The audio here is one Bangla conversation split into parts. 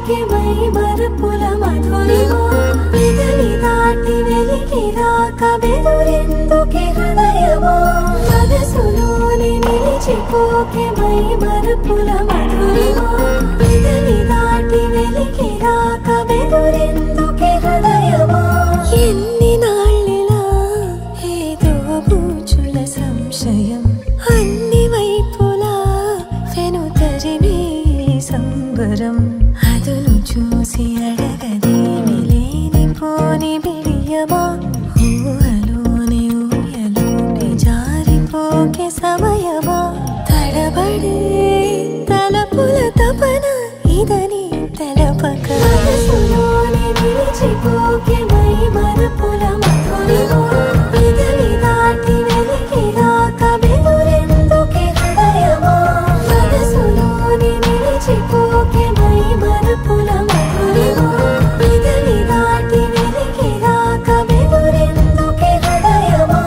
మర్చిపోకే మై మరపుల మధురిమా పెదవి దాటి వెలికిరాక బెదురెందుకే హృదయమా మనసులోని నిలిచిపోకే మై మరపుల మధురిమా పెదవి దాటి వెలికిరాక బెదురెందుకే హృదయమా ఎన్ని నాళ్ళిలా ఏదో బూచుల సంశయం అన్ని వైపులా వెనుతరినే సంబరం అదును చూసి అడగదేమి లేనిపోని బిడియమా ఊహలోని ఊయలోని జారిపోకే సమయమా తడబడే తలపుల తపన ఇదని తెలపక మనసులోని నిలిచిపోకే మై మరపుల మధురిమా పెదవి దాటి వెలికిరాక బెదురెందుకే హృదయమా మనసులోని నిలిచిపోకే మై మరపుల మధురిమా పెదవి దాటి వెలికిరాక బెదురెందుకే హృదయమా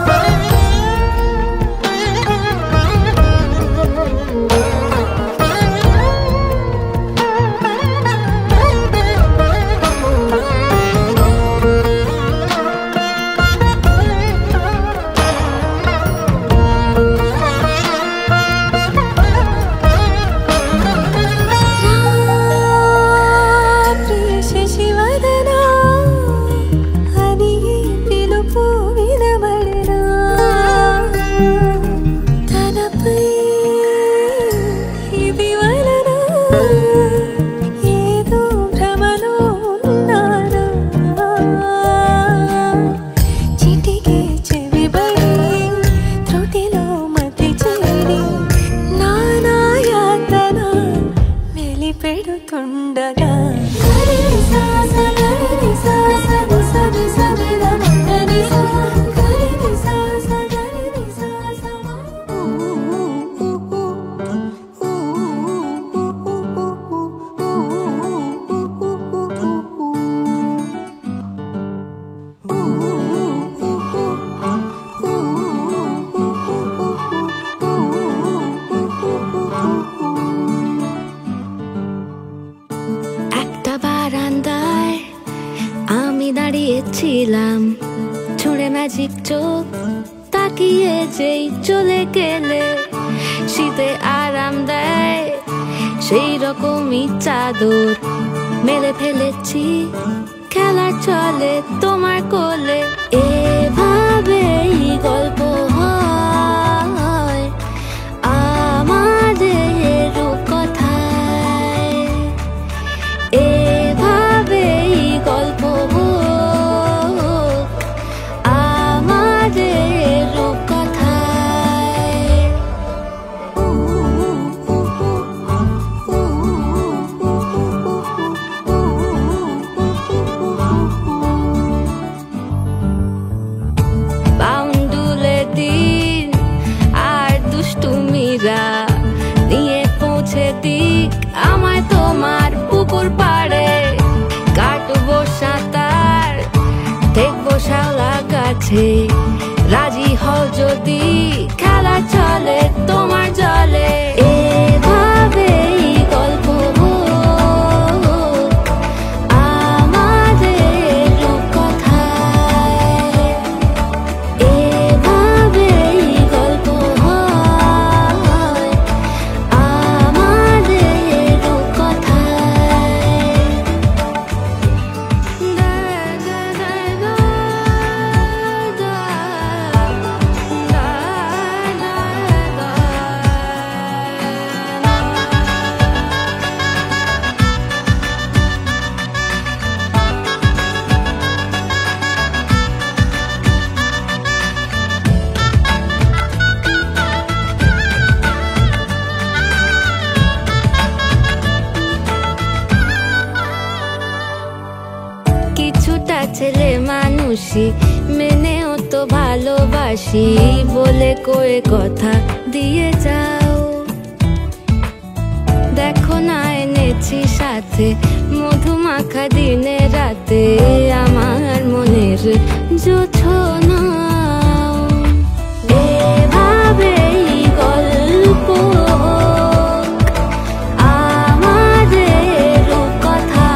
పెడుతుండగా দাঁড়িয়েছিলাম ছুঁড়ে ম্যাজিক চোখ তাকিয়ে যেই চলে গেলে শীতে আরাম দেয় সেই রকমই চাদর মেলে ফেলেছি খেলার চলে তোমার কোলে এভাবেই গল্প হয় আমাদের কথায় এভাবেই গল্প নিয়ে পৌঁছে দিক আমায় তোমার পুকুর পাড়ে কাটবো সাঁতার দেখবো শাওলা গাছে রাজি হও যদি খেলা চলে তোমার জলে এভাবেই গল্প ছেলে মানুষই মেনেও তো ভালোবাসি বলে কয়ে কথা দিয়ে যাও দেখো না এনেছি সাথে মধুমাখা দিনে রাতে আমার মনের জোছনা এভাবেই গল্প আমাদের কথা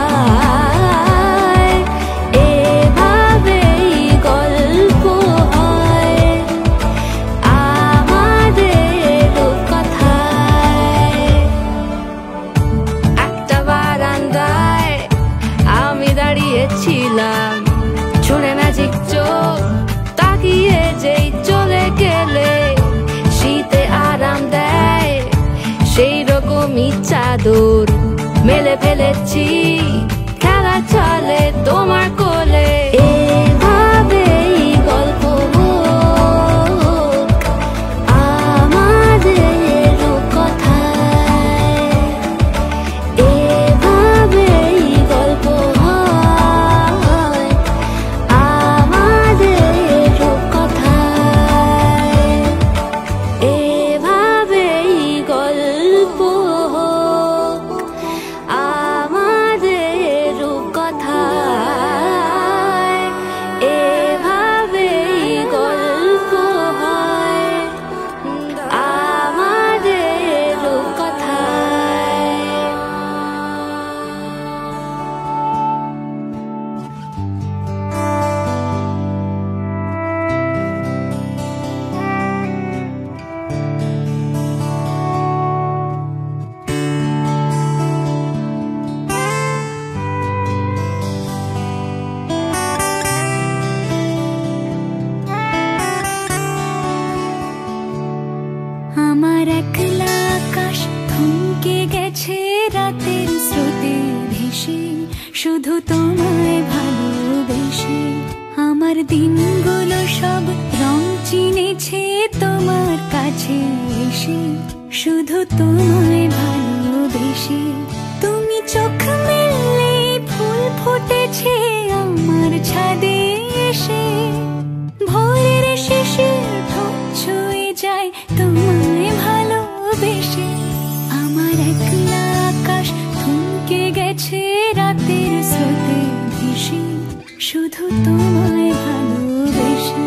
দিয়েছিলাম ছুঁড়ে ম্যাজিক চোখ তাকিয়ে যেই চলে গেলে শীতে আরাম দেয় সেই রকমই চাদর মেলে ফেলেছি খেলা চলে তোমার কোলে এভাবেই গল্প হোক আমাদের কথায় এভাবেই গল্প হয় আমাদের কথায় এভাবেই গল্প হোক আমাদের কথায় এভাবেই গল্প হয় আমাদের কথায় আমার একলা আকাশ থমকে গেছে রাতের স্রোতে ভেসে শুধু তোমায় ভালোবেসে আমার দিনগুলো সব রং চিনেছে তোমার কাছে এসে শুধু তোমায় ভালোবেসে তুমি চোখ মেললে ফুল ফুটেছে আমার ছাদে এসে ভোরের শিশির ঠোঁট ছুঁয়ে যায় তোমায় ভালোবেসে আমার একলা আকাশ থমকে গেছে রাতের স্রোতে ভেসে শুধু তোমায় ভালোবেসে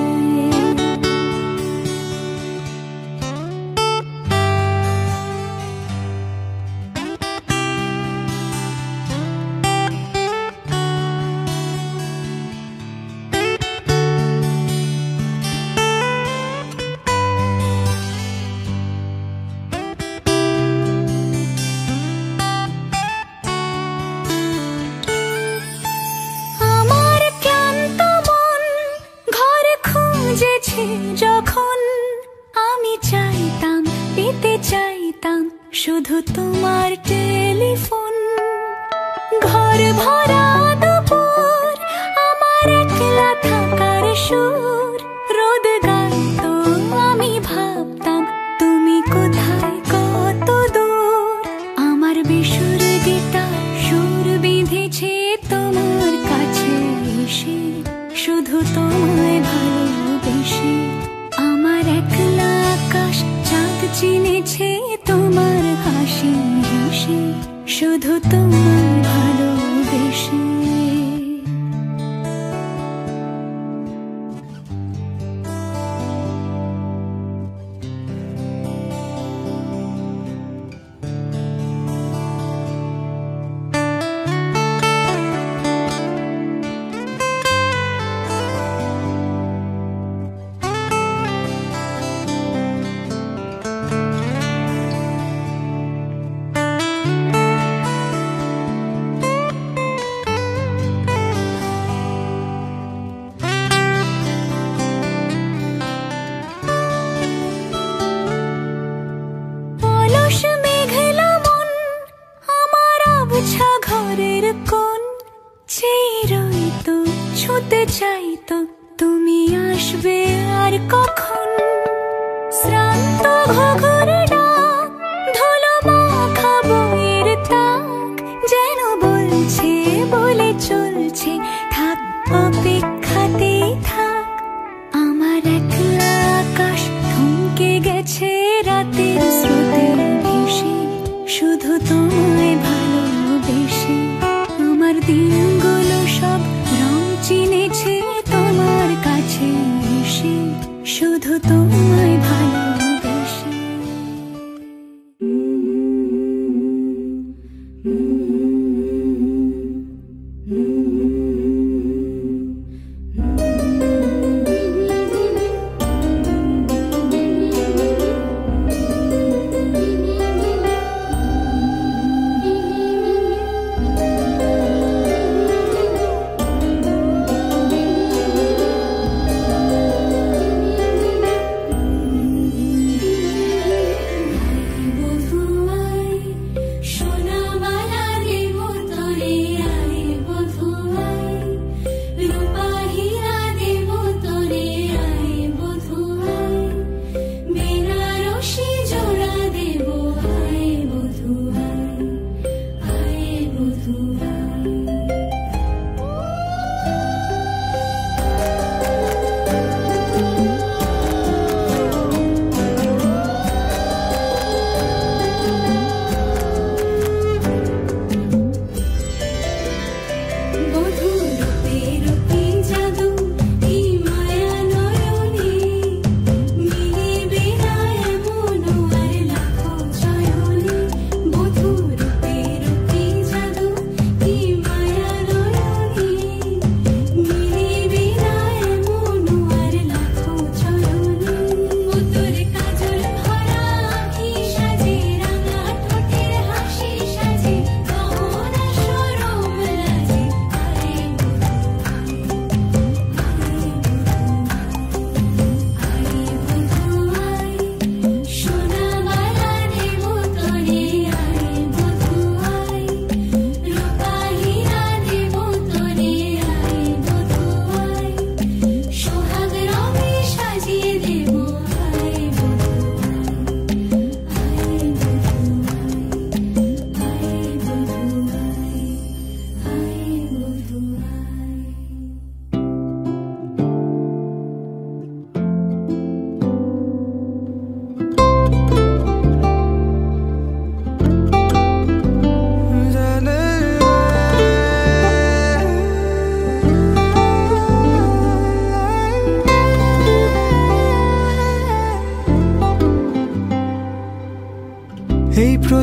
আমার ক্লান্ত মন ঘরে খুঁজেছে যখন আমি চাইতাম পেতে চাইতাম শুধু তোমার টেলিফোন ঘর ভরা দুপুর আমার একলা থাকার সুর রোদ গাইতো আমি ভাবতাম তুমি কোথায় কত দূর আমার বেসুর গিটার সুর বিঁধেছে তোমার কাছে এসে শুধু তোমায় ভালোবেসে আমার একলা আকাশ চাঁদ চিনেছে তোমার হাসি হেসে শুধু তোমায় ভালোবেসে ছুতে চাইতো তুমি আসবে আর কখন শ্রান্ত ঘুঘুর ডাক ধুলো মাখা বইয়ের তাক যেন বলছে বলে চলছে থাক অপেক্ষাতেই থাক আমার একলা আকাশ থমকে গেছে রাতের স্রোতে ভেসে শুধু তোমায় ভালোবেসে আমার দিনগুলো সব রং চিনেছে তোমার কাছে এসে শুধু তোমায় ভালোবেসে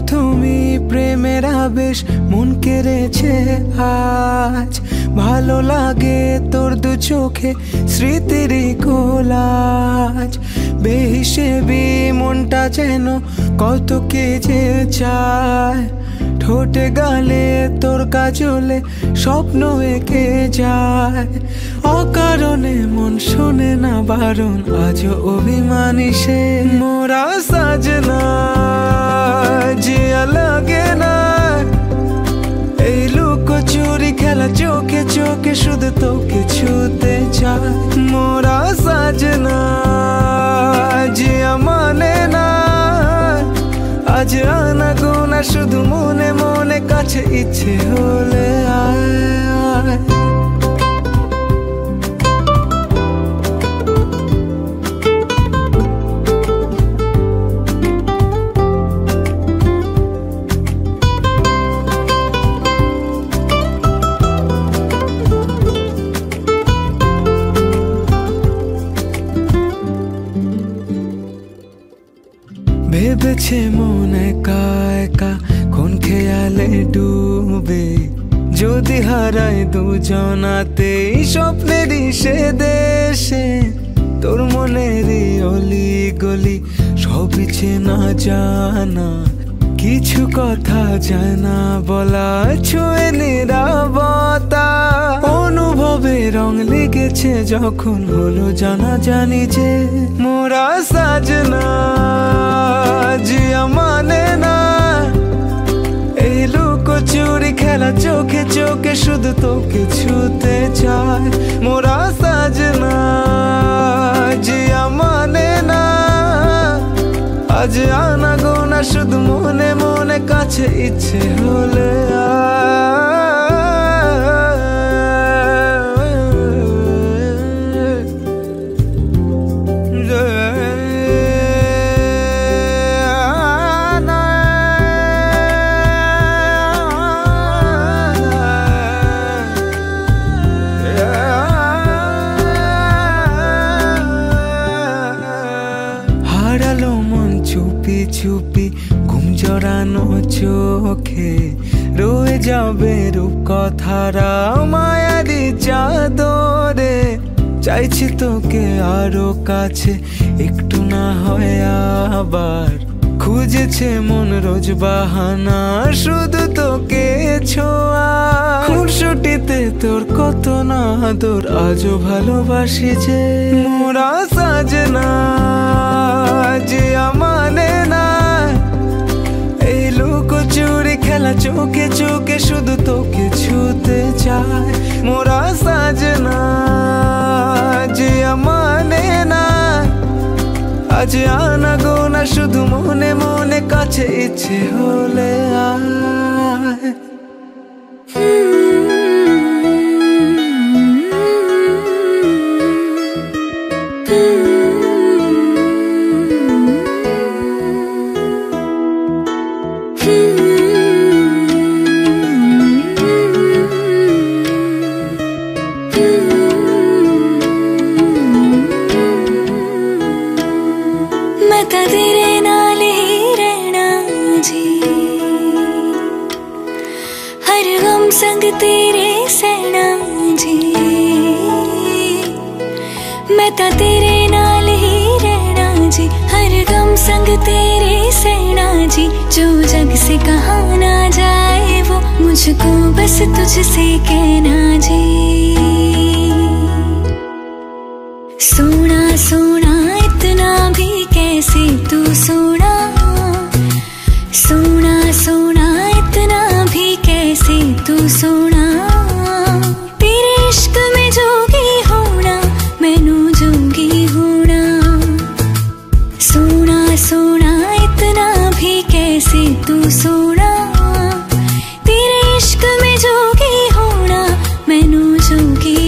প্রথমে প্রেমের আবেশ মন কেড়েছে আজ। ভালো লাগে তোর দু চোখে স্মৃতির কোলাজ। বেহিসেবি মনটা যেন কত কে যে চায়। ঠোঁটে গালে তোর কাজলে স্বপ্ন এঁকে যায়। অকারণে মন শোনে না বারণ, আজও অভিমানী সে। মোরা সাজনা জিয়া লাগে না, এই লুকোচুরি খেলা চোখে চোখে শুধু তোকে ছুতে চায়। মোরা সাজনা জিয়া মানে না, আজ আনা গোনা শুধু মনে মনে, কাছে ইচ্ছে হলে আয়। ভেবেছে মন একা একা কোন খেয়ালে ডুবে, যদি হারায় দুজনাতে স্বপ্নেরই সে দেশে। তোর মনেরই অলি গলি সবই চেনা জানা, কিছু কথা যায় না বলা, ছুঁয়ে নিরাপত্তা। অনুভবে রং লেগেছে যখন হলো জানা জানি যে মোরা সাজনা জিয়া মানে না, এই লুকোচুরি খেলা চোখে চোখে শুধু তোকে ছুতে চায়। মোরা সাজনা জিয়া মানে না, আজ আনা গোনা শুধু মনে মনে, কাছে ইচ্ছে হলে হারালো মন চুপি চুপি ঘুম জড়ানো চোখে, রয়ে যাবে রূপ কথারা মায়ারি চাদরে। চাইছি তোকে আরো কাছে একটু না হয় আবার, খুঁজেছে মন রোজ বাহানা শুধু তোকে ছোঁয়া। খুনসুটিতে তোর কত না আদর, আজও ভালোবাসি যে মোরা সাজনা জিয়া মানে না, এই লুকোচুরি খেলা চোখে চোখে শুধু তোকে ছুতে চায়। মোরা সাজনা জিয়া মানে না, আজ আনা গোনা শুধু মনে মনে, কাছে ইচ্ছে হলে আয়। मैं तां तेरे नाल ही रहना जी, हर गम संग तेरे सहना जी। मैं तां तेरे नाल ही रहना जी, हर गम संग तेरे सहना जी। जो जग से कहा ना जाए वो मुझको बस तुझसे कहना जी। सोना सोना इतना भी कैसे तू सोना, सोना सोना इतना भी कैसे तू सोना। तेरे इश्क में जोगी होना मैनू जोगी होना, सोना सोना इतना भी कैसे तू सोना। तेरे इश्क में जोगी होना मैनू जोगी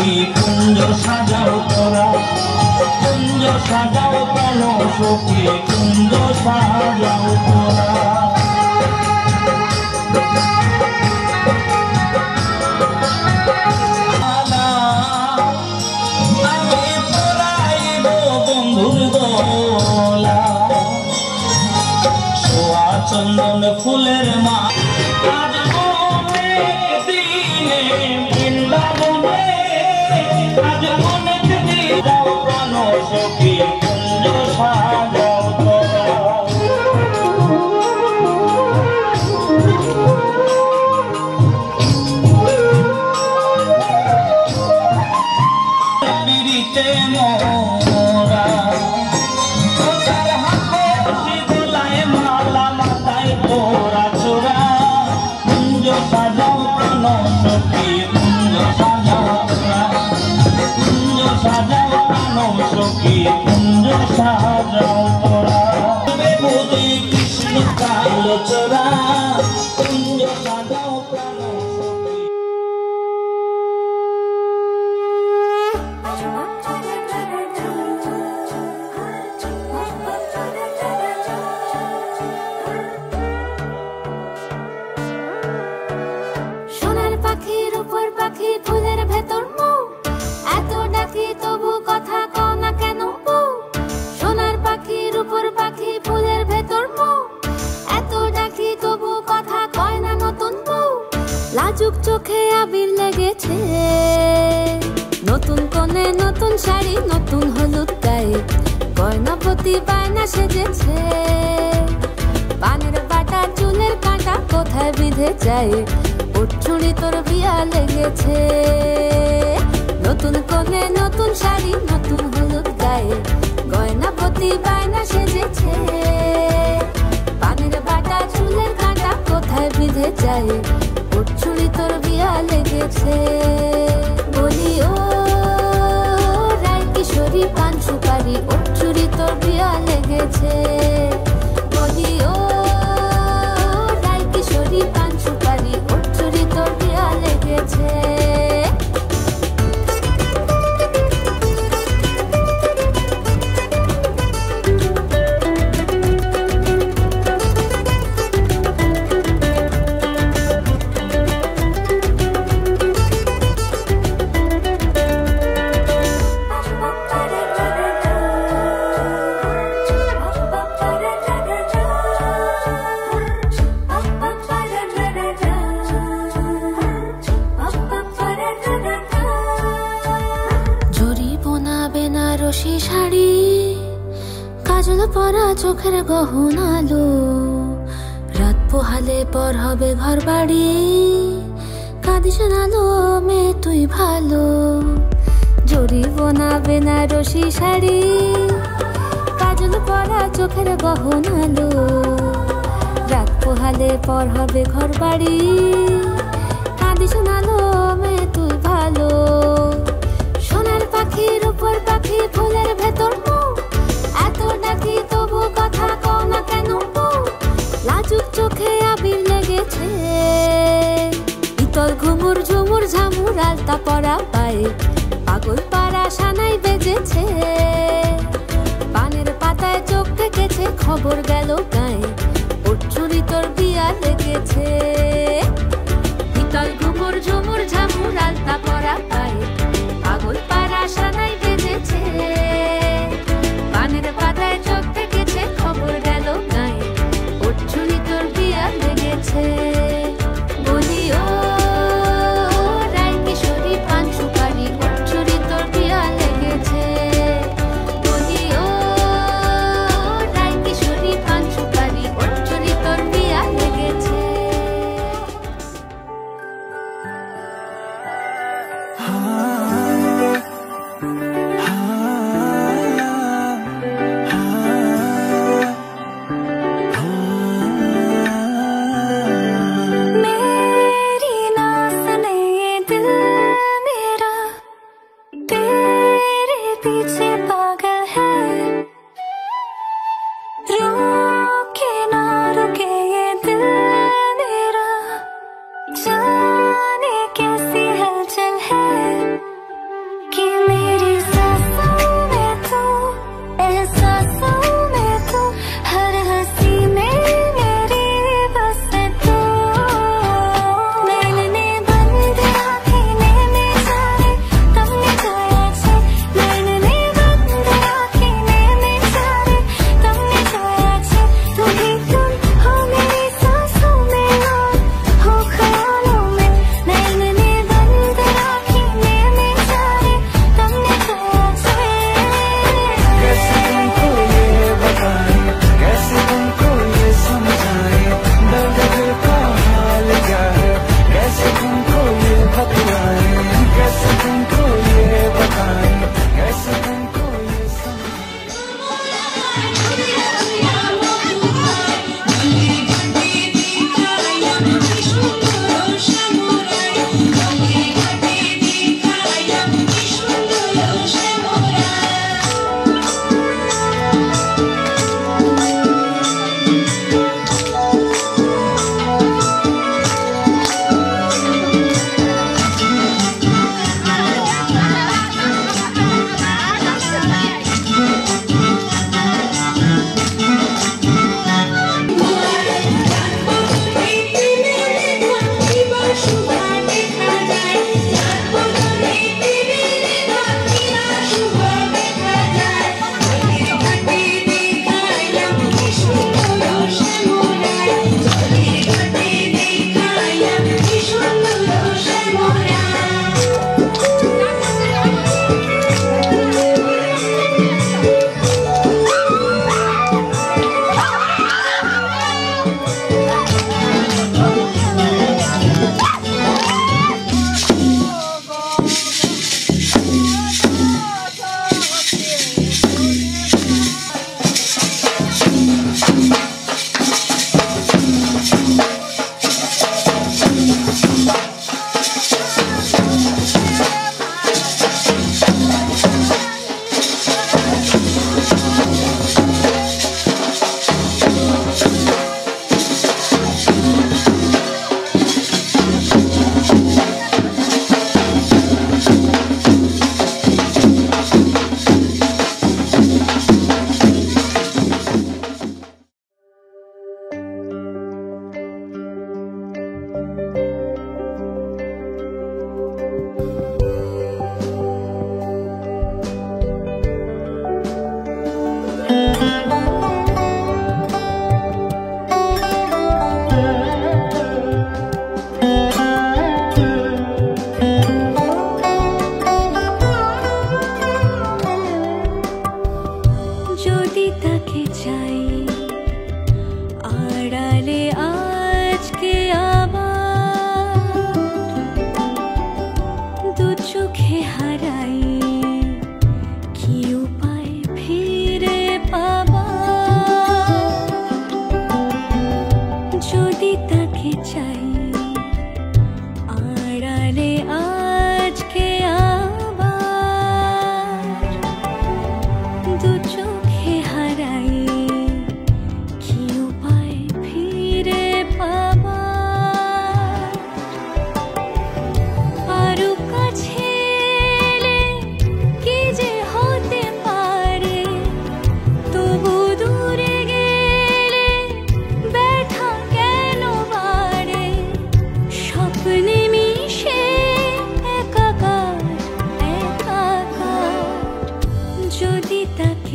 সখী কুঞ্জ সাজাও তোরা কুঞ্জ সাজাও কেন সখী কুঞ্জ সাজাও তোরা চন্দন ফুলের মা আজ অনেক দিনে বৃন্দাবনে আজ অনেক দিন যাও প্রাণ সখী কুঞ্জ সাজাও তোরা বিরিতে মোরা সাজাও প্রাণ সখী কুঞ্জ সাজাও তোরা কুঞ্জ সাজাও প্রাণ সখী কুঞ্জ সাজাও তোরা বুঝি কৃষ্ণ কাল চোরা কুঞ্জ সাজাও প্রাণ সখী পাখির উপর পাখি ফুলের ভেতর মৌ এত ডাকি তবু কথা কও না কেন বউ সোনার পাখির উপর পাখি ফুলের ভেতর মৌ এত ডাকি তবু কথা কয় না নতুন বউ লাজুক চোখে আবির লেগেছে নতুন কোণে নতুন শাড়ি নতুন হলুদ গায়ে গয়নাপতি বায়না সেজেছে পানের বাটা চুলের কাঁটা কোথায় বিঁধে যায় উঠছুড়ি তোর বিয়া লেগেছে নতুন কোণে নতুন শাড়ি নতুন হলুদ গায়ে গয়নাপতি বায়না সেজেছে পানের বাটা চুলের কাঁটা কোথায় বিঁধে যায় উঠছুড়ি তোর বিয়া লেগেছে বলি ও রায় কিশোরী পান সুপারি উঠছুড়ি তোর বিয়া লেগেছে বলি ও রায় কিশোরী পান সুপারি উঠছুড়ি তোর বিয়া লেগেছে বেনারসি শাড়ি কাজল পরা চোখের গহনালো রাত পোহালে পর হবে ঘর বাড়ি কাঁদিস নালো মে তুই ভালো জরি বোনা বেনারসি শাড়ি কাজল পরা চোখের গহনালো রাত পোহালে পর হবে ঘর বাড়ি কাঁদিস নালো মে তুই ভালো সোনার পাখির উপর পাখি ফুলের ভেতর মৌ এত ডাকি তবু কথা কও না কেন বউ লাজুক চোখে আবির লেগেছে ইতল ঘুমুর ঝুমুর ঝামুর আলতা পরা পায়ে পাগল পাড়া সানাই বেজেছে পানের পাতায় চোখ থেকেছে খবর গেল গায়ে উঠছুড়ি তোর বিয়া লেগেছে ইতল ঘুমুর ঝুমুর ঝামুর আলতা পরা পায়ে পাগল পাড়া সানাই বেজেছে পানের পাতায় চোখ থেকেছে খবর গেল গায়ে উঠছুড়ি তোর বিয়া লেগেছে বলি ও রায় কিশোরী পান সুপারি উঠছুড়ি তোর বিয়া লেগেছে বলি ও রায় কিশোরী পান সুপারি উঠছুড়ি তোর বিয়া লেগেছে मेरी ना सुने ये दिल मेरा तेरे पीछे पागल है रुके ना रुके ये दिल मेरा जाने कैसी हलचल है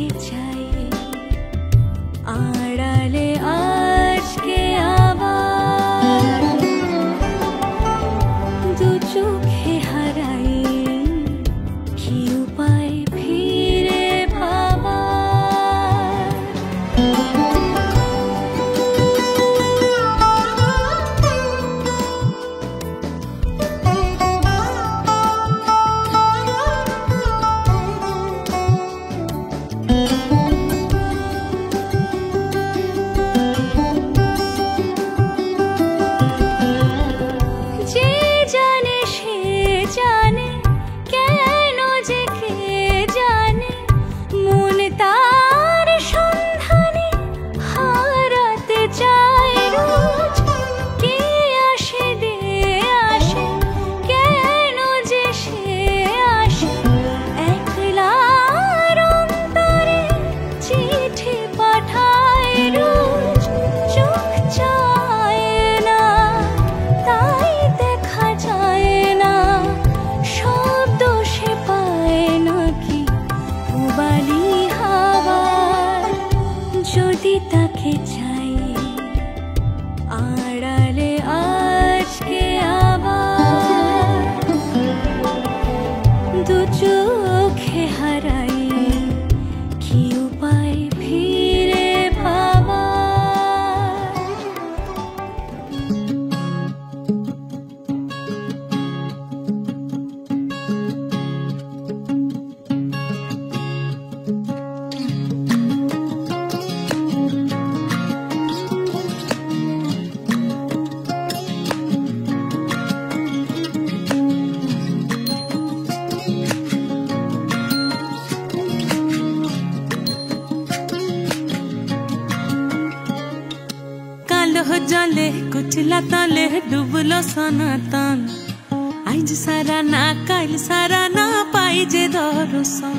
তাকে চাই আড়ালে আজকে আবার দু চোখে হারাই কি উপায় ফিরে ভাবার যদি তাকে চাই আড়ালে আজকে আবার দু চোখে হারাই কি উপায় ফিরে ভাবার जले कुचला तले डुबलो सनातन आइज सारा ना काल सारा ना पाइजे दर्शन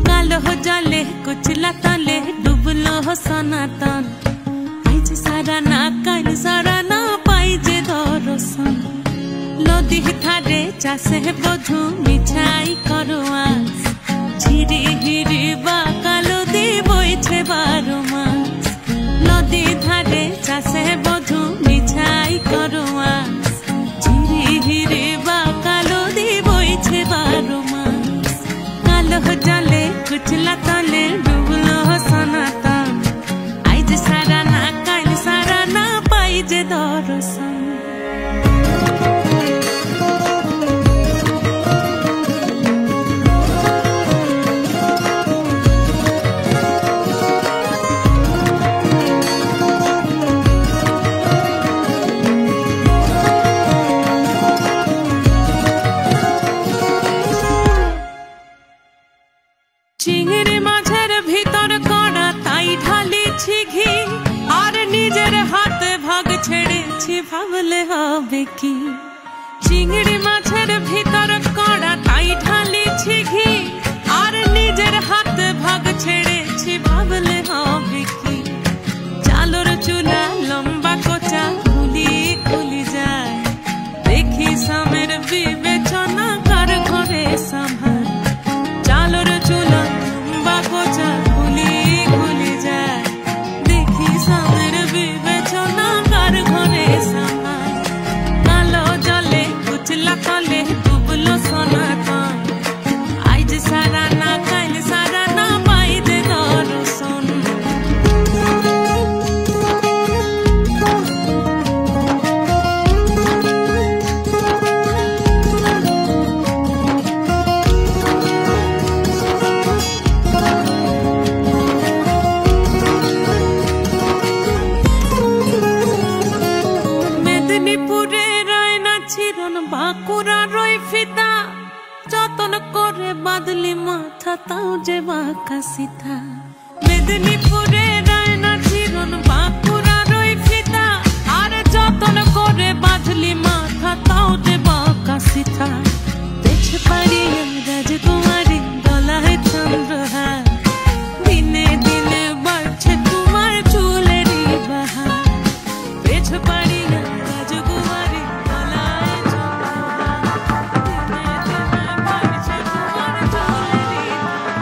कालो जले कुचला तले डुबलो सनातन आइज सारा ना काल सारा ना पाइजे दर्शन नदी थारे चासे बधु मिठाई करवा झिरी हिरी बा कालो दी बइछे 12 मास नदी धारे चासे बधु मिठाई करवा झिरी हिरी बा कालो दी बइछे 12 मास कालो जले कुचला तले डुबलो सनातन आइज सारा ना काल सारा ना पाइजे दर्शन চিংড়ি মাছের ভিতর কড়া তাই ঢালিছি ঘি আর নিজের হাতে ভাগ ছেড়েছি ভাবলে হবে কি চিংড়ি মাছের ভিতর কড়া তাই ঢালিছি ঘি আর নিজের হাতে ভাগ ছেড়েছি ভাবলে হবে কি চালর চুলা লম্বা কোচা খুলি খুলি যায় দেখি সামের বিবেচনা কার ঘরে সামাল চালর চুলা লম্বা কোচা খুলি খুলি যায় দেখি সামের বিবেচনা কার ঘরে সামাল কালো জলে কুচলা তলে ডুবলো সনাতন আইজ সারা না কাল সারা না পাইদে দর্শন মেদিনীপুরে রয় না চিরন বাঁকুড়া রয় ফিতা যতন করে বাদলি মাথা তাও যে বাঁকা সিথা মেদিনীপুরে রয় না চিরন বাঁকুড়া রয় ফিতা আর যতন করে বাদলি মাথা তাও যে বাঁকা সিথা দেখে পারি রাজকুমারী গলায় চন্দ্রহার দিনে দিনে বাড়ছে তোমার চুলেরই বাহার দেখে পারি রাজকুমারী গলায় চন্দ্রহার দিনে দিনে বাড়ছে তোমার চুলেরই বাহার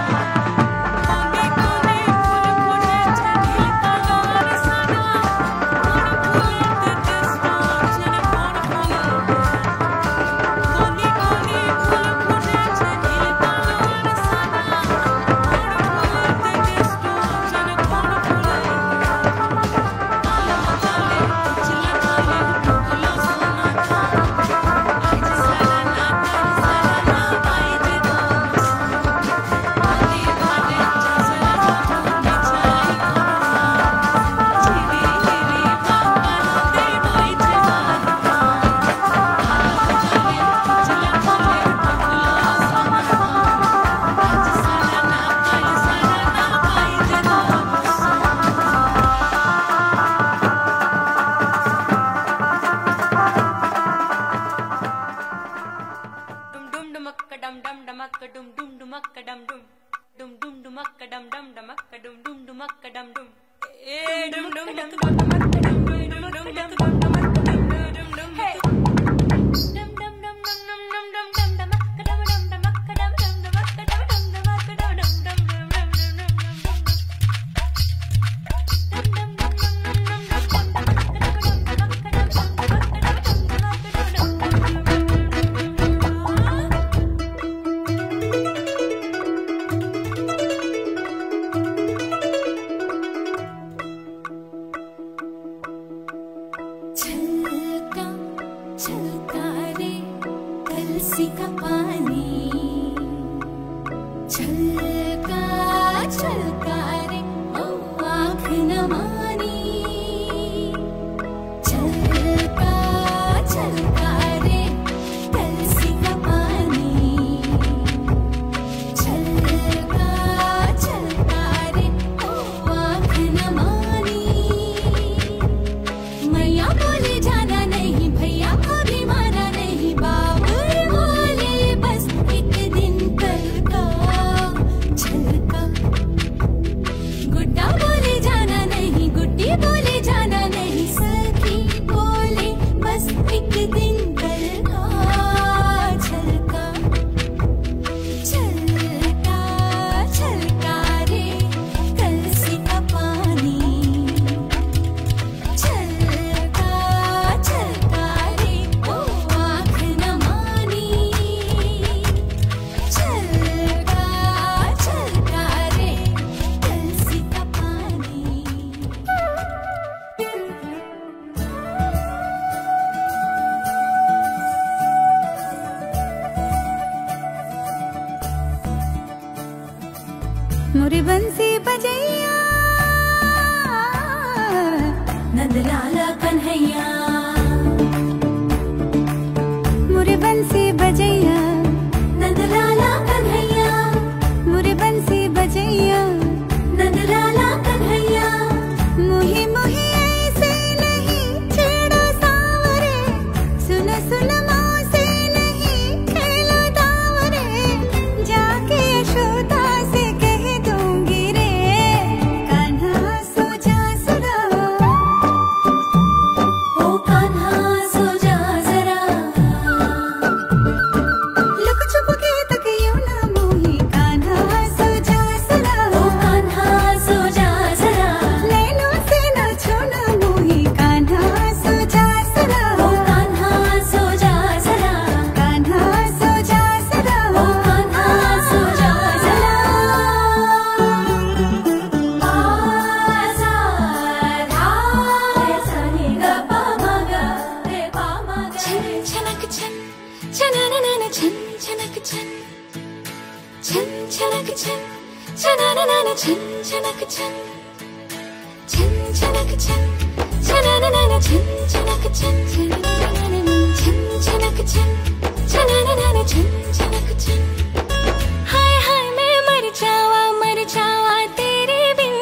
dum dumakka dum dum dum dum dumakka dum dum dumakka dum dum dumakka dum dum dum dum dumakka dum dum dumakka dum dum hey dum dum dum dum dum dum dum dum dumakka dum dum dumakka dum dum dumakka dum dum dumakka dum dum dum मोरी बंसी बजैया नंदलाला कन्हैया मोरी बंसी बजैया नंदलाला कन्हैया मोरी बंसी बजैया नंदलाला कन्हैया मुही मुही ऐसे नहीं छेड़ो सावरे सुन सुन मौसे नहीं खेलो दावरे जाके यशोदा से हाय हाय मैं मर जावा तेरे बिन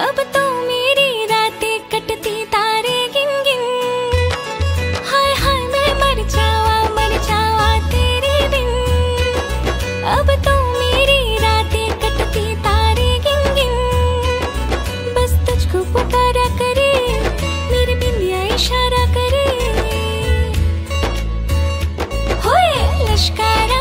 अब तो मेरी रातें कटती तारे गिन गिन हाय हाय मैं मर जावा तेरे बिन अब तो मेरी रातें कटती तारे गिन गिन बस तुझको पुकारा करे मेरे बिंदिया इशारा करे होए लश्कारा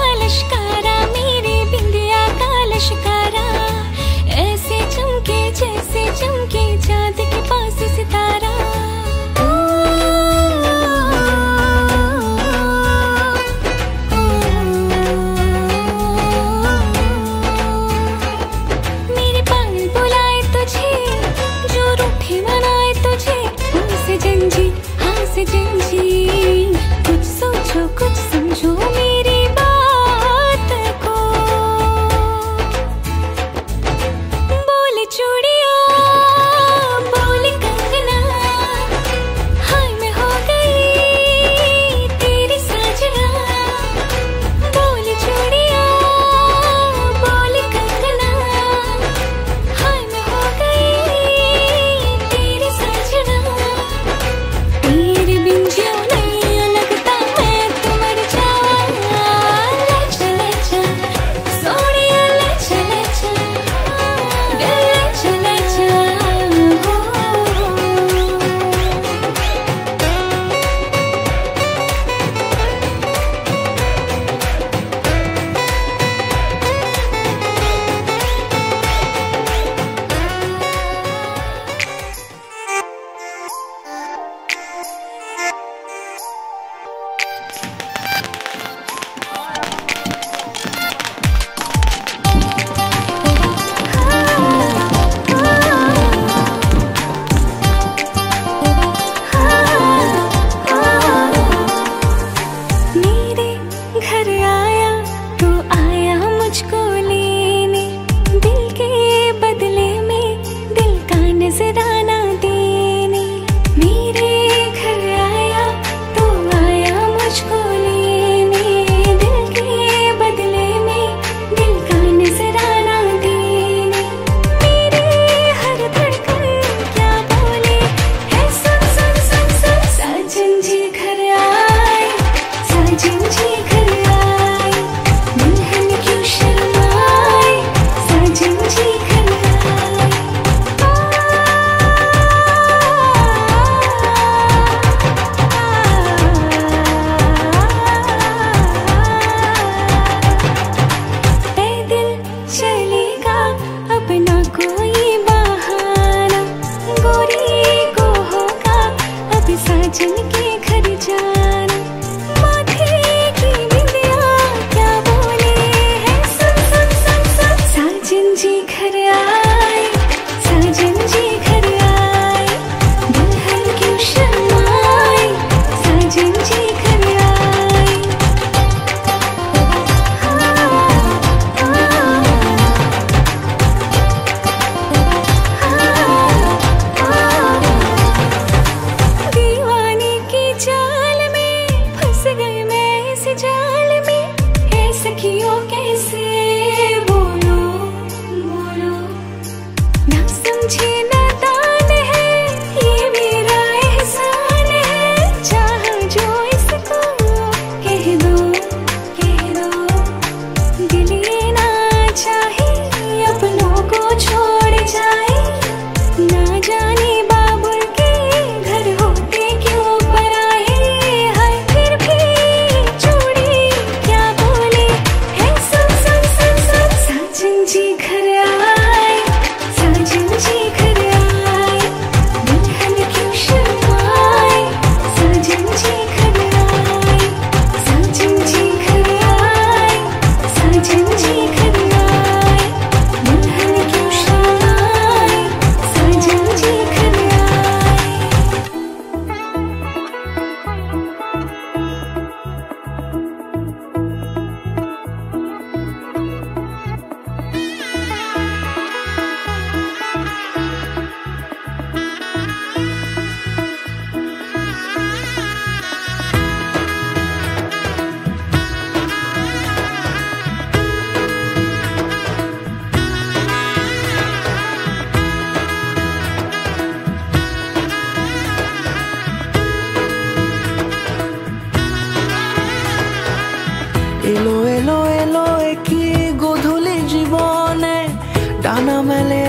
মেলে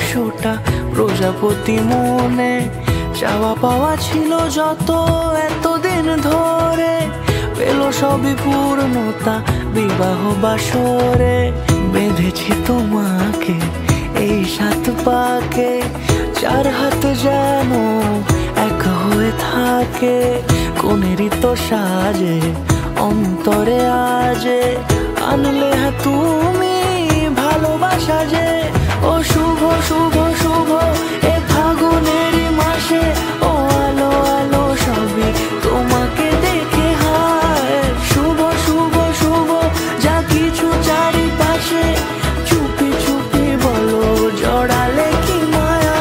100টা প্রজাপতি মনে, চাওয়া পাওয়া ছিল যত এতদিন ধরে, পেল সবই পূর্ণতা বিবাহ বাসরে। বেঁধেছি তোমাকে এই 7 পাকে, 4 হাত যেন এক হয়ে থাকে। কোনেরই তো সাজে অন্তরে আজে, আনলে হ্যাঁ তুমি ভালোবাসা যে। ও শুভ শুভ শুভ এ ফাগুনেরই মাসে, ও আলো আলো সবই তোমাকে দেখে হায়। শুভ শুভ শুভ যা কিছু চারিপাশে, চুপি চুপি বলো জড়ালে কি মায়া।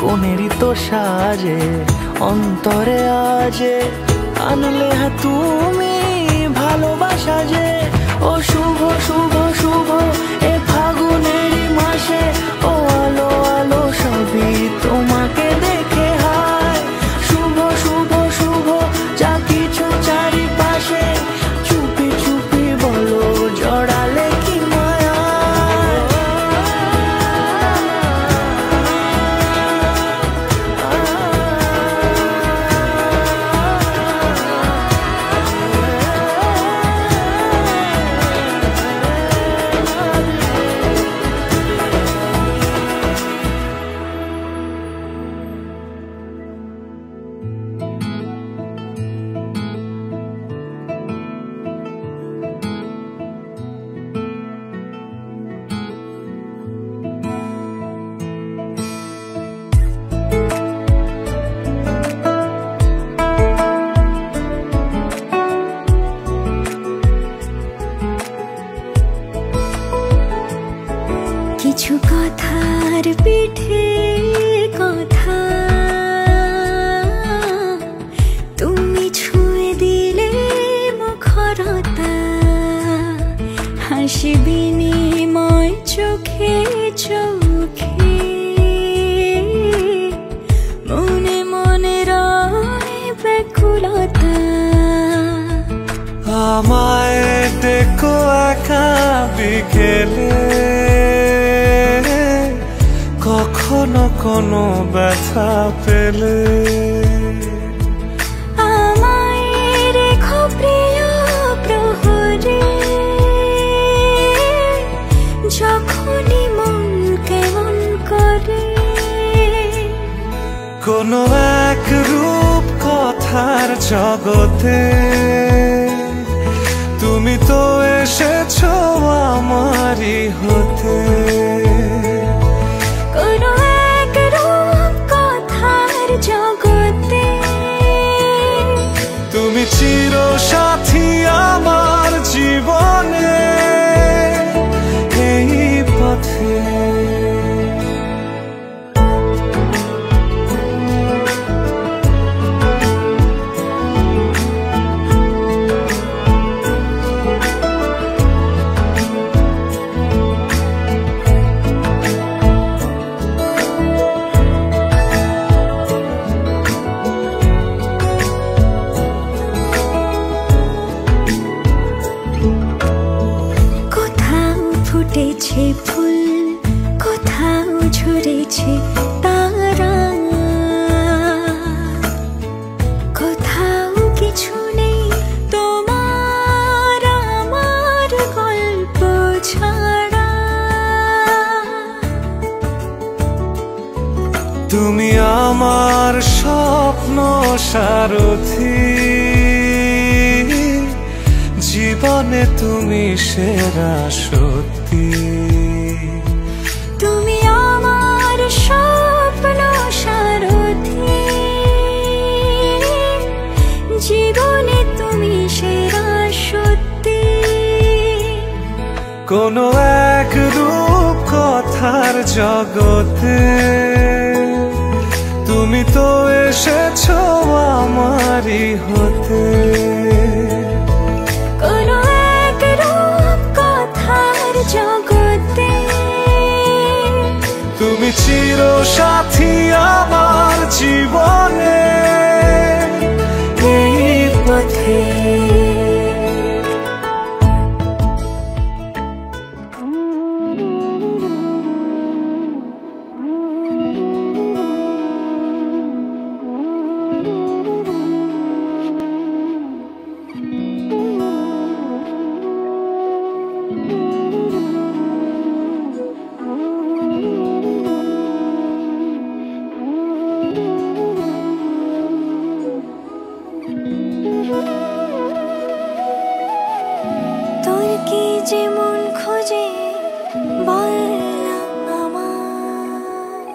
কোনেরই তো সাজে অন্তরে আজে, আনলে হ্যাঁ তুমি ভালোবাসা যে। ও শুভ শুভ শুভ এ ফাগুনেরই মাসে, ও আলো আলো সবই তোমাকে দেখে হায়। শুভ শুভ শুভ যা কিছু চারিপাশে, চুপি চুপি বলো জড়ালে কি মায়া। কিছু কথার পিঠে কথা তুমি ছুঁয়ে দিলে মুখরতা, হাসি বিনিময় চোখে চোখে, মনে মনে রয় ব্যাকুলতা। আমায় দেখো একা বিকেলে, কখনো কোনো ব্যথা পেলে, আমায় রেখো প্রিয় প্রহরে, যখনই মন কেমন করে। কোনো এক রূপ কথার জগতে তুমি তো এসেছো আমারই হতে। কোনো এক রূপ কথার জগতে তুমি চির সাথী আমার জীবনে, এই পথে। সারথি জীবনে তুমি সেরা সত্যি তুমি আমার স্বপ্ন সারথি জীবনে তুমি সেরা সত্যি কোনো এক রূপ কথার জগতে তুমি তো এসেছো আমারই হতে কোনো এক রূপ কথার জগতে তুমি চির সাথী আমার জীবনে এই পথে তোর কি যে মন খোঁজে বললাম আমার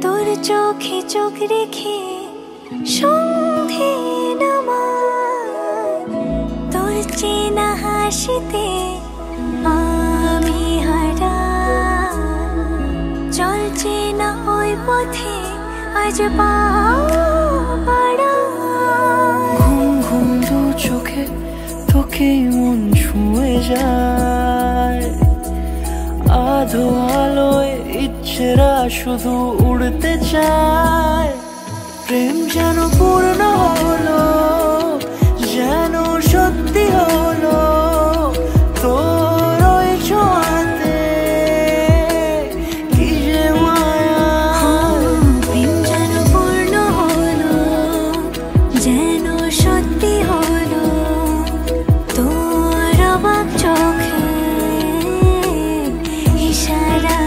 তোর চোখে চোখ রেখে সন্ধে নামার তোর চেনা হাসিতে আমি হারা চলছে না ওই পথে আজ পাড়া ঘুম ঘুম দু চোখে তোকে মন ছুঁয়ে যায় আধো আলোয় ইচ্ছেরা শুধু উড়তে চায় প্রেম যেন পূর্ণ হলো যেন সত্যি হলো তোর ওই ছোঁয়াতে কি যে মায়া প্রেম যেন পূর্ণ হলো যেন সত্যি হলো তোর অবাক চোখে ইশারা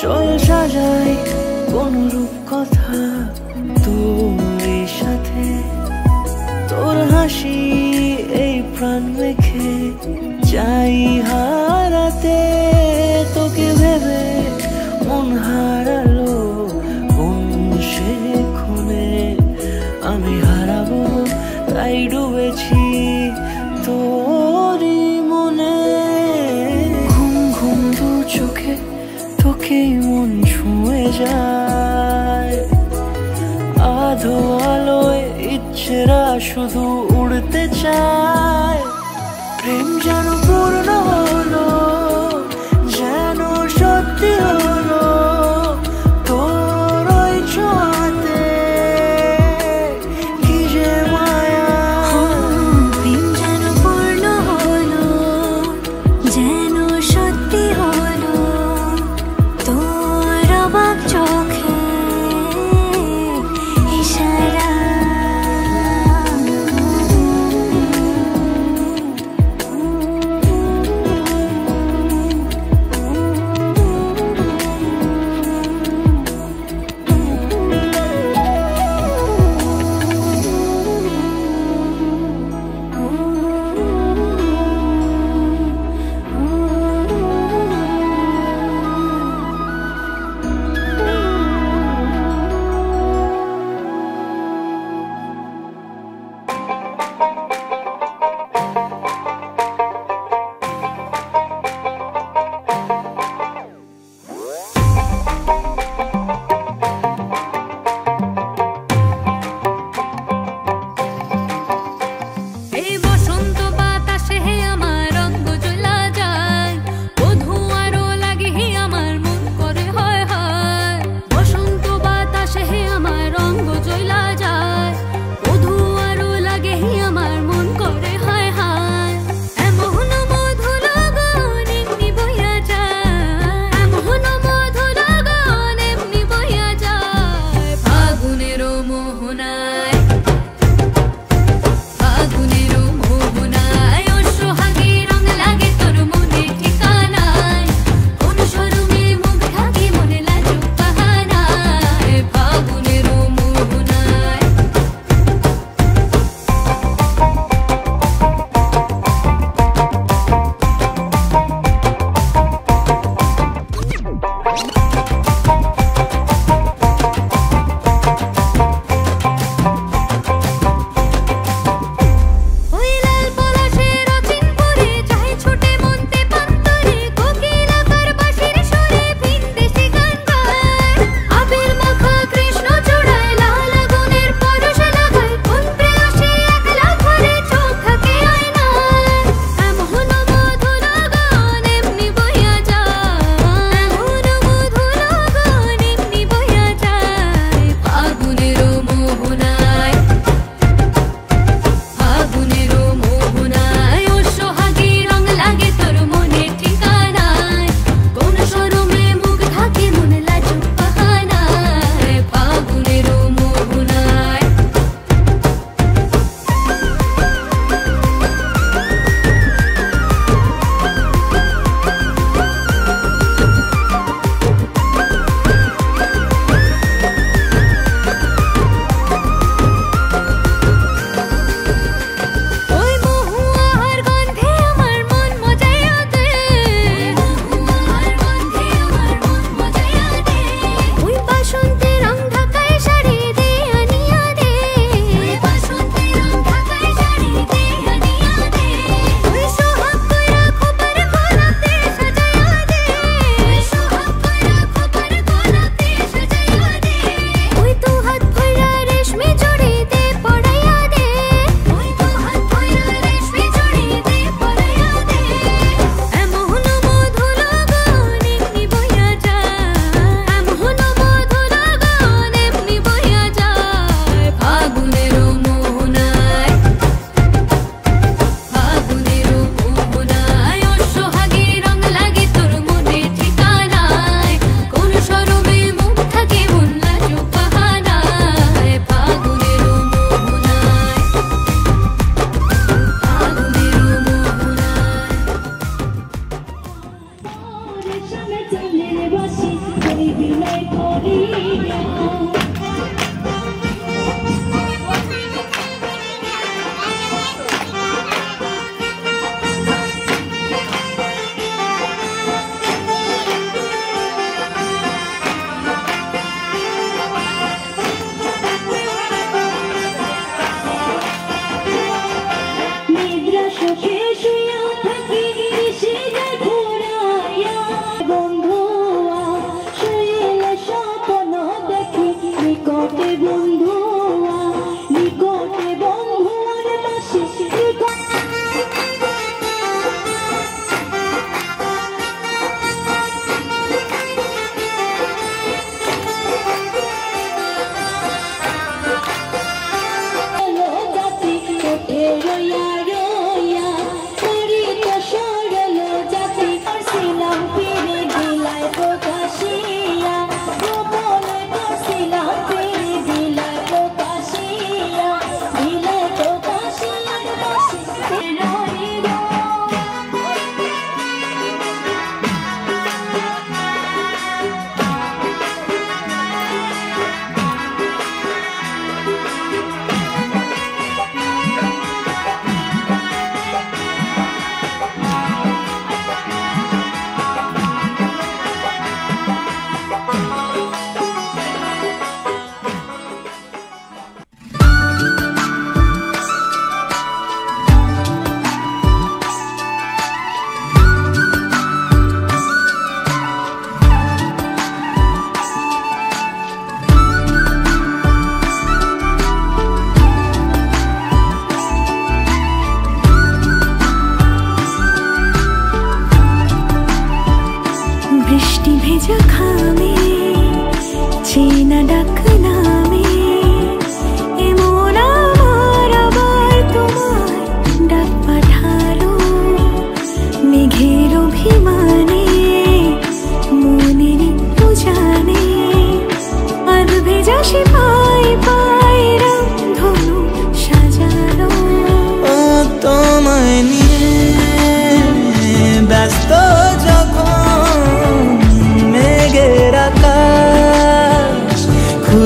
চল সাজাই কোন রূপ কথা তোর সাথে তোর হাসি এই প্রাণ রেখে চাই হারাতে তোকে ভেবে মন হারালো কোন সে খুনে আমি হারাবো তাই ডুবেছি তোরই মনে ঘুম ঘুম দু চোখে তোকে মন ছুঁয়ে যায় আধো আলোয় ইচ্ছেরা শুধু উড়তে চায় প্রেম যেন পূর্ণ হলো যেন সত্যি হলো তোর ওই ছোঁয়াতে কি যে মায়া প্রেম যেন পূর্ণ হলো যেন সত্যি হলো তোর অবাক চোখে ইশারা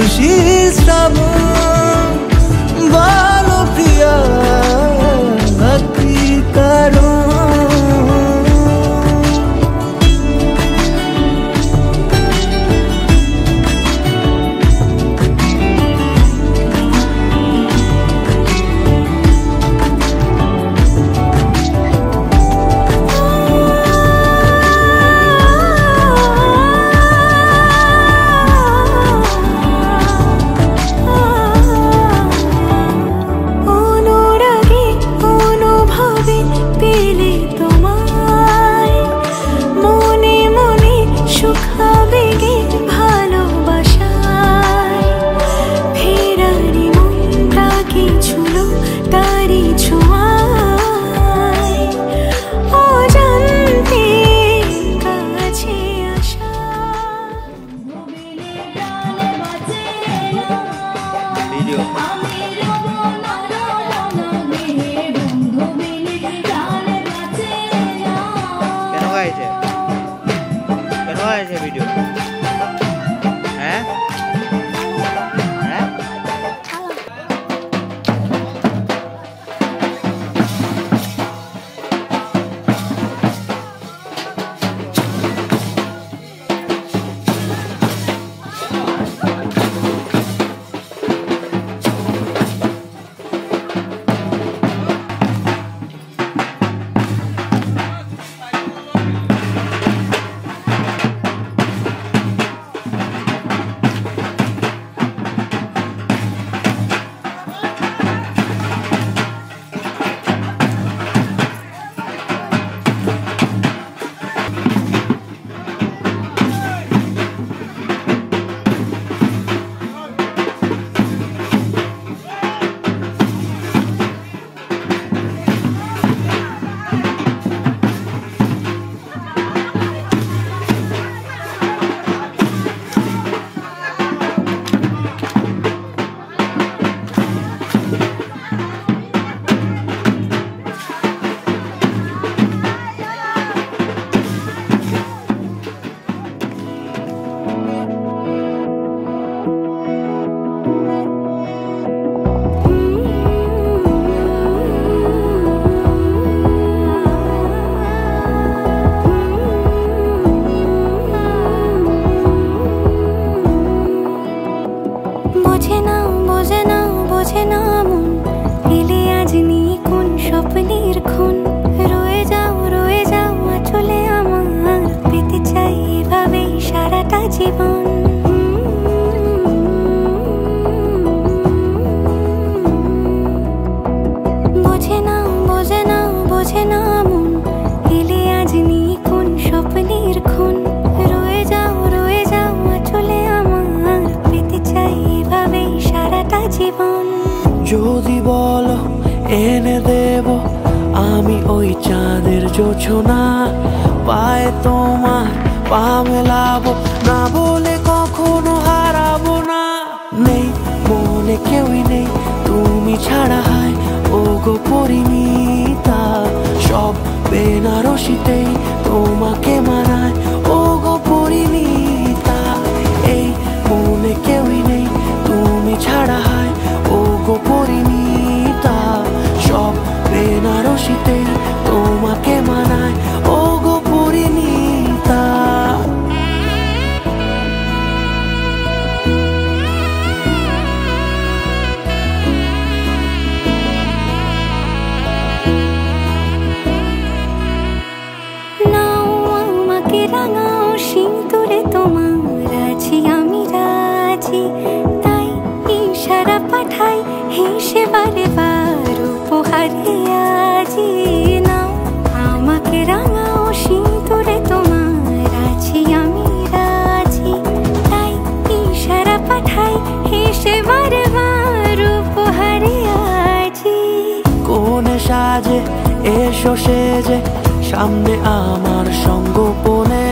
খুশি শ্রাবণ বলো প্রিয়া কি কারণ ভিডিও হ্যাঁ যদি বলো এনে দেব আমি ওই চাঁদের জোছনা পায়ে তোমার পা মেলাবো না বলে কখনো হারাবো না নেই মনে কেউই নেই তুমি ছাড়া হয় ও গো পরিণীতা সব বেনারসিতেই তোমাকে মানায় ও গো পরিণীতা এই মনে কেউই নেই তুমি ছাড়া হয় ও গো পরিণীতা সব বেনারসিতেই তোমাকে মানায় ও গো পরিণীতা নাও আমাকে রাঙাও সিঁদুরে তোমার আছি আমি রাজি তাই ইশারা পাঠাই হেসে বারে বার উপহারে আজি নাও আমাকে রাঙাও সিঁদুরে তোমার আছি আমি রাজি তাই ইশারা পাঠাই হেসে বারে বার উপহারে আজি কোনে সাজে এসো সেজে সামনে আমার সঙ্গোপনে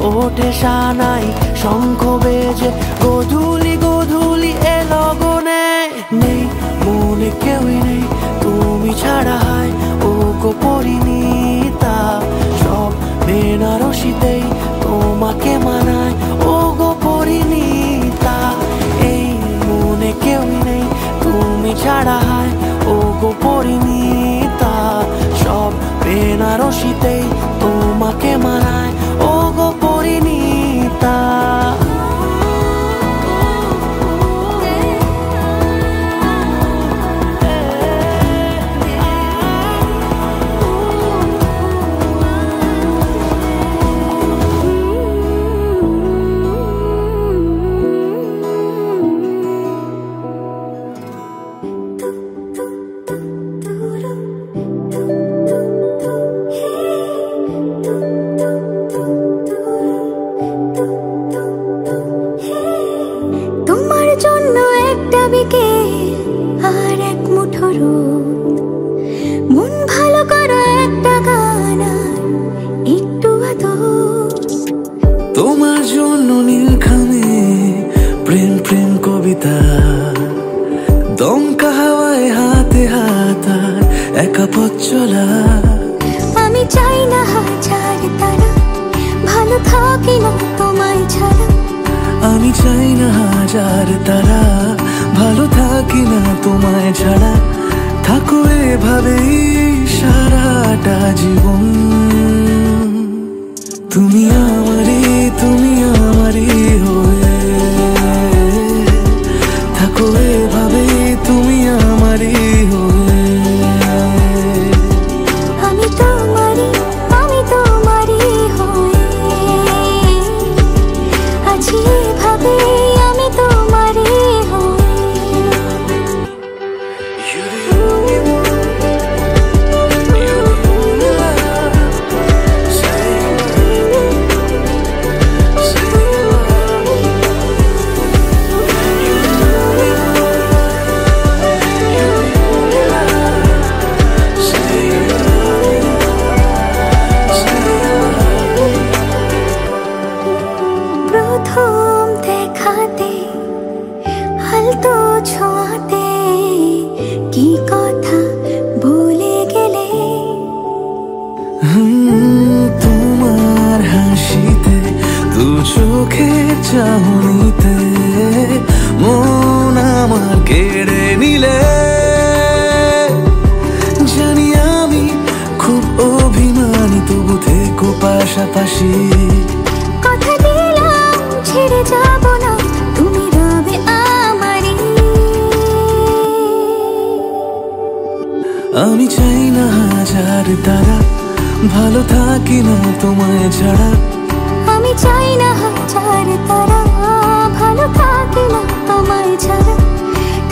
ওঠে সানাই শঙ্খ বেজে গোধূলি গোধূলি এ লগনে নেই মনে কেউই নেই তুমি ছাড়া হয় ও গো পরিণীতা সব বেনারসিতেই তোমাকে মানায় ও গো পরিণীতা এই হারায় ও গো পরিণীতা, সব বেনারসিতেই তোমাকে মানায় ও গো পরিণীতা। তোমার জন্য একটা বিকেল আর এক মুঠো রোদ, মন ভালো করো একটা গান আর একটু আদর। তোমার জন্য নীলখামে প্রেম প্রেম কবিতা, দমকা হাওয়ায় হাতে হাত আর একা পথ চলা। আমি চাই না হাজার তারা, ভালো থাকি না তোমায় ছাড়া। আমি চাই না হাজার তারা, ভালো থাকি না তোমায় ছাড়া। থাকো এভাবেই সারাটা জীবন, তুমি আমারই হয়ে থাকো এভাবেই, তুমি আমারই হয়ে। আমি তোমারই হয়ে আছি এভাবে, আমি তোমারই হয়ে। প্রথম দেখাতে হালতো ছোঁয়াতে কি কথা বলে গেলে। তোমার হাসিতে দু চোখে চাহনিতে মন আমার কেড়ে নিলে। জানি আমি খুব অভিমানী, তবু থেকো পাশাপাশি। কথা দিলাম ছেড়ে যাব না, তুমি রবে আমারই। আমি চাই না হাজার তারা, ভালো থাকি না তোমায় ছাড়া। আমি চাই না হাজার তারা, ভালো থাকি না তোমায় ছাড়া।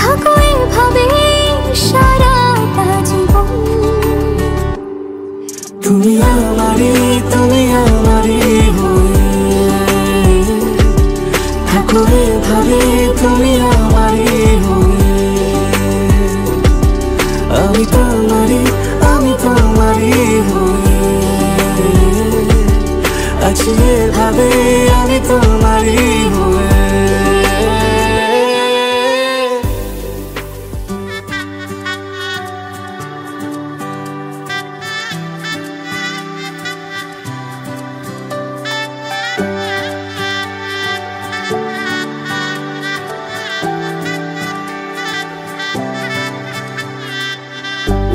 থাকো এভাবে সারাটা জীবন, তুমি আমারই হয়ে থাকো এভাবে, তুমি আমারই হয়ে। আমি তোমারই হয়ে আছি এভাবে, আমি তোমারই হয়ে।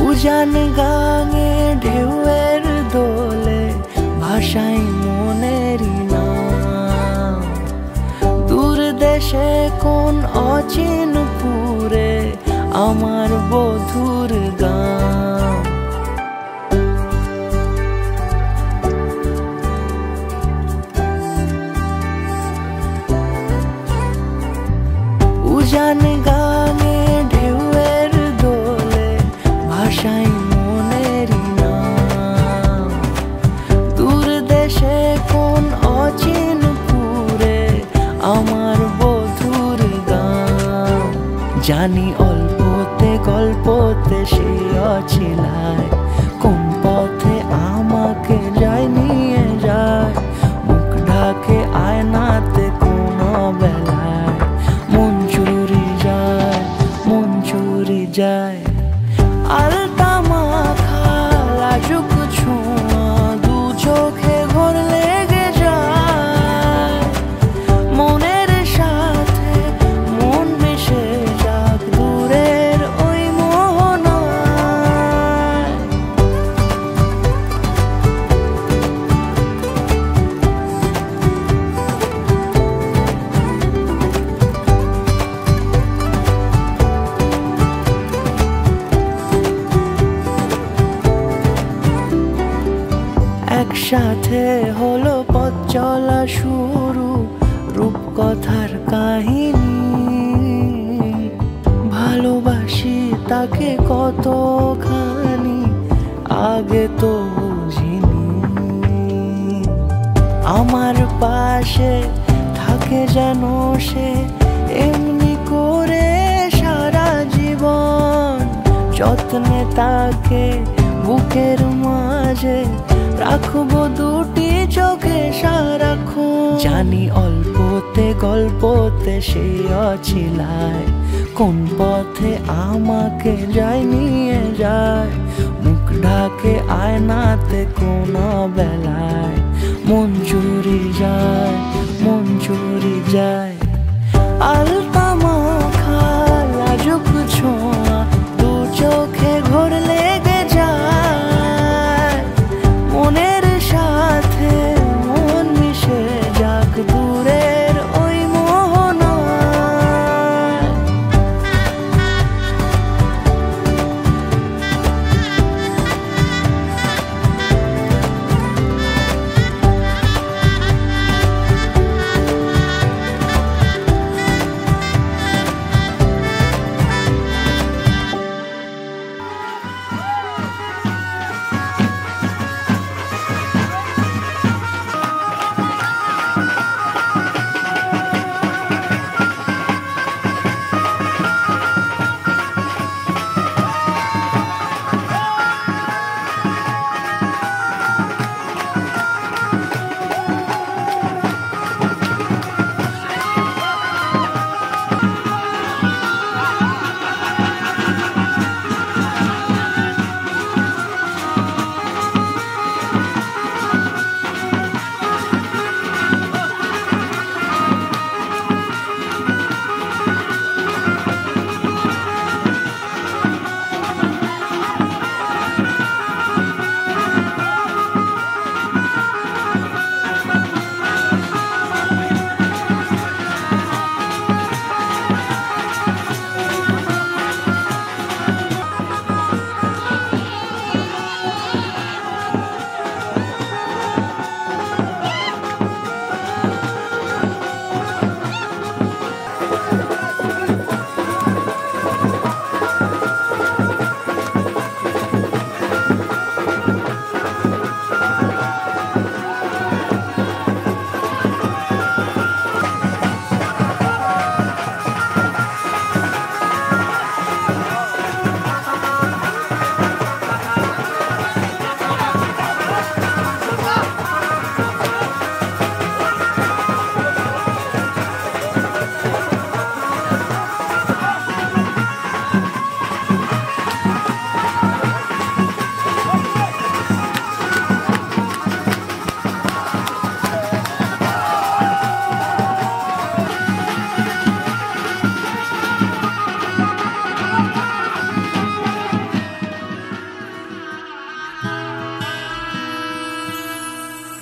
উজান গাঙে ঢেউয়ের দোলে ভাষাই মনেরই নাম। দূর দেশে কোন অচিনপুরে আমার বধুর গান। উজান গাঙে ঢেউয়ের দোলে ভাষাই মনেরই নাম। দূর দেশে কোন অচিনপুরে আমার বধুর গান। জানি অল্পতে গল্পতে সে অছিলায়, কোন পথে আমাকে যায় নিয়ে যায়। মুখ ঢাকে আয়নাতে কোন বেলায় মন চুরি যায়। আলতা মাখা লাজুক ছোঁয়া দু চোখে ঘোর লেগে যায়। মনের সাথে মন মিশে যাক, দু একসাথে হলো পথ চলা শুরু, রূপকথার কাহিনী। ভালোবাসি তাকে কতখানি আগে তো বুঝিনি। আমার পাশে থাকে যেন সে এমনি করে সারা জীবন, যত্নে তাকে বুকের মাঝে রাখবো দুটি চোখে সারাক্ষণ। জানি অল্পতে গল্পতে সে অছিলায়, কোন পথে আমাকে যায় নিয়ে যায়। মুখ ঢাকে আয়নাতে কোন বেলায় মন চুরি যায়, মন চুরি যায়। আলতা মাখা লাজুক ছোঁয়া দু চোখে ঘোর লেগে যায়। মনের সাথে মন মিশে যাক দূরের ওই মোহনায়।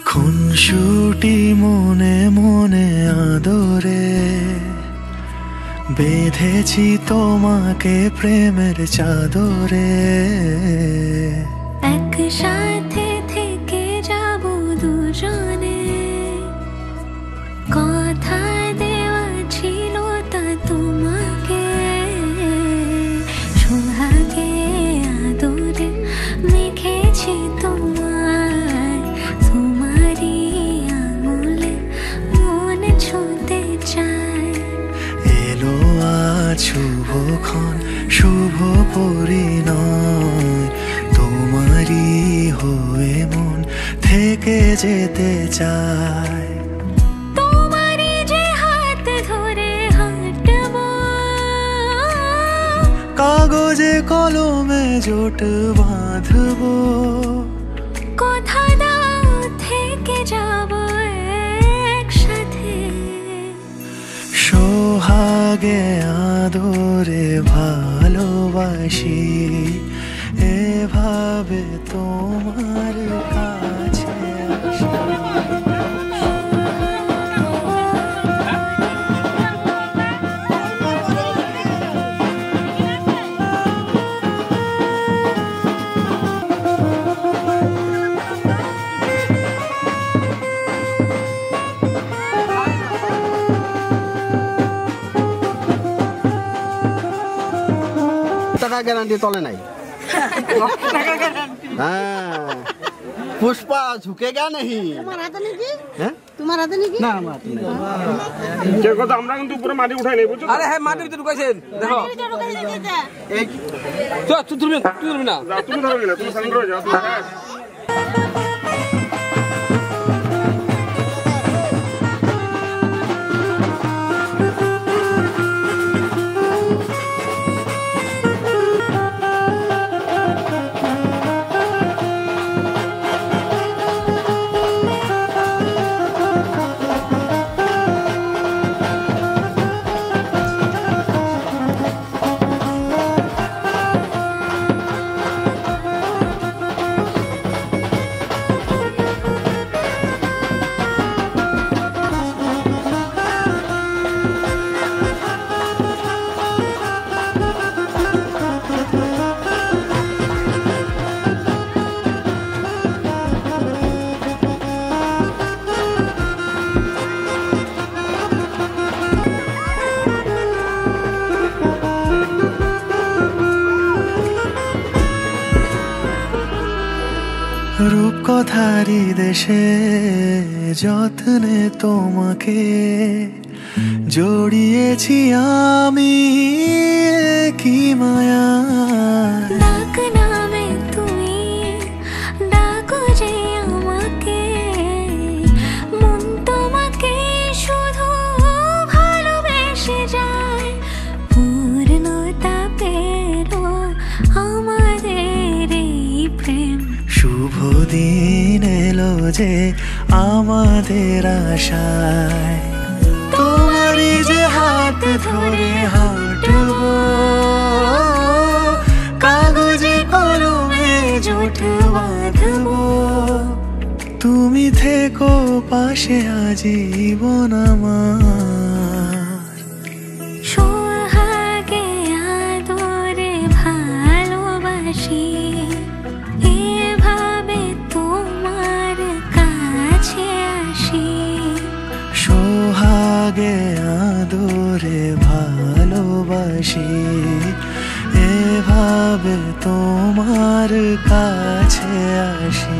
খুনসুটি মনে মনে আদরে বেঁধেছি তোমাকে প্রেমের চাদরে। একসাথে থেকে যাব দুজনে, কথা দেওয়া ছিল তা তোমাকে। সোহাগে আদরে মেখেছি তোমায়, তোমারই আঙুলে মন ছুঁতে চায়। এলো আজ শুভক্ষণ শুভ পরিণয়, তোমারই হয়ে মন থেকে যেতে চায়। তোমারই যে হাত ধরে হাঁটবো, কাগজে কলমে জোট বাঁধবো। কথা দাও থেকে যাব একসাথে। সোহাগে আদরে ভালোবাসি, এভাবে তোমার কাছে আসি। গ্যারান্টি তলে নাই। হ্যাঁ पुष्पा झुकेगा नहीं। तुम्हारा हाथ नहीं की? हैं? तुम्हारा हाथ नहीं की? না আমার হাতে নেই। কে কথা আমরা কিন্তু পুরো মাটি উঠাই নাই বুঝছো? আরে হ্যাঁ মাটি ভিতরে ঢুকাইছেন দেখো এই তুই ধরবি না তুমি ধরো গেলে তুমি সারেন্ডার হয়ে যাও তুমি। রূপকথারি দেশে যত্নে তোমাকে জড়িয়েছি আমি কি মায়া। ডাক নামে তুমি ডাকো যে আমাকে, মন তোমাকে শুধু ভালোবেসে যায়। পূর্ণতা পেলো আমাদের এই প্রেম। শুভ দিন এলো যে আমাদের আশায়, তোমারই যে হাত ধরে হাঁটবো, কাগজে কলমে জোট বাঁধবো। তুমি থেকো পাশে আজীবন আমার। সোহাগে আদরে ভালোবাসি, এভাবে তোমার কাছে আসি। সোহাগে আদরে ভালোবাসি, এভাবে তোমার কাছে আসি।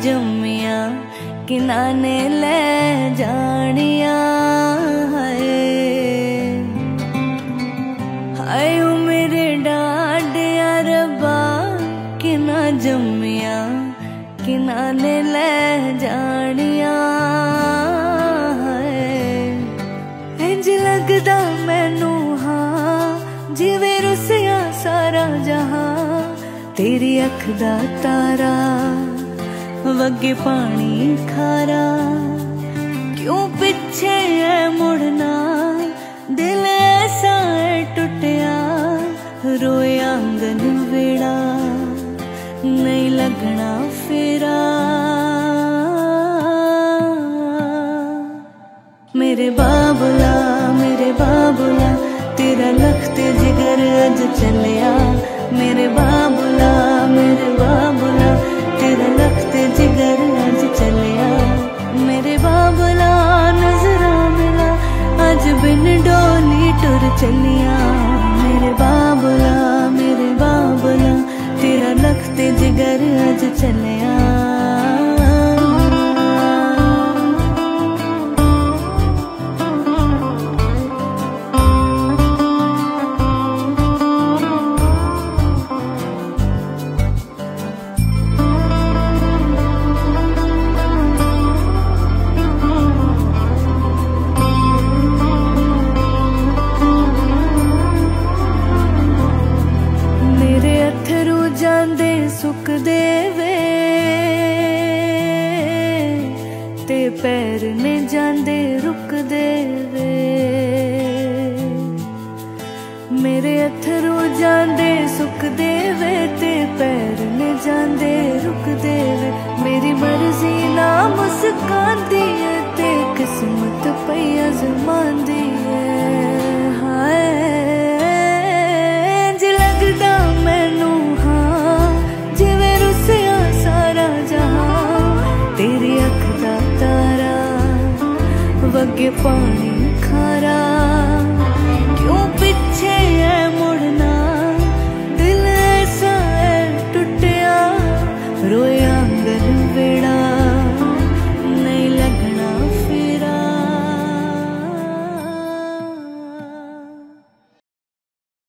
जम्मिया किना ने ले जानिया हाय ओ मेरे डाडिया रब्बा किना जम्मिया किना ने ले जानिया इंज लगदा मैनू हाँ जिवे रुसिया सारा जहां तेरी अख दा तारा वगे पानी खारा क्यों पीछे है मुड़ना दिल ऐसा है टूटिया रोए आंगन वेड़ा नहीं लगना फेरा मेरे बाबुला तेरा लखते जिगर अज चलिया मेरे बाबुला तेरा लखते जिगर अज चलिया मेरे बाबुला नजरा मिला अज बिन डोली टुर चलिया मेरे बाबुला तेरा लखते जिगर अज चलिया सुख देवे ते पैर ने जांदे रुक देवे मेरे अथरू जांदे सुख देवे ते पैर ने जांदे रुक देवे मेरी मर्जी ना मुस्कांदी है ते किस्मत पई आजमांदी है हाय जी लगदा मैनू तेरी अख दा तारा वगे पानी खारा क्यों पीछे है मुड़ना दिल ऐसा है टूटिया रोए आंगन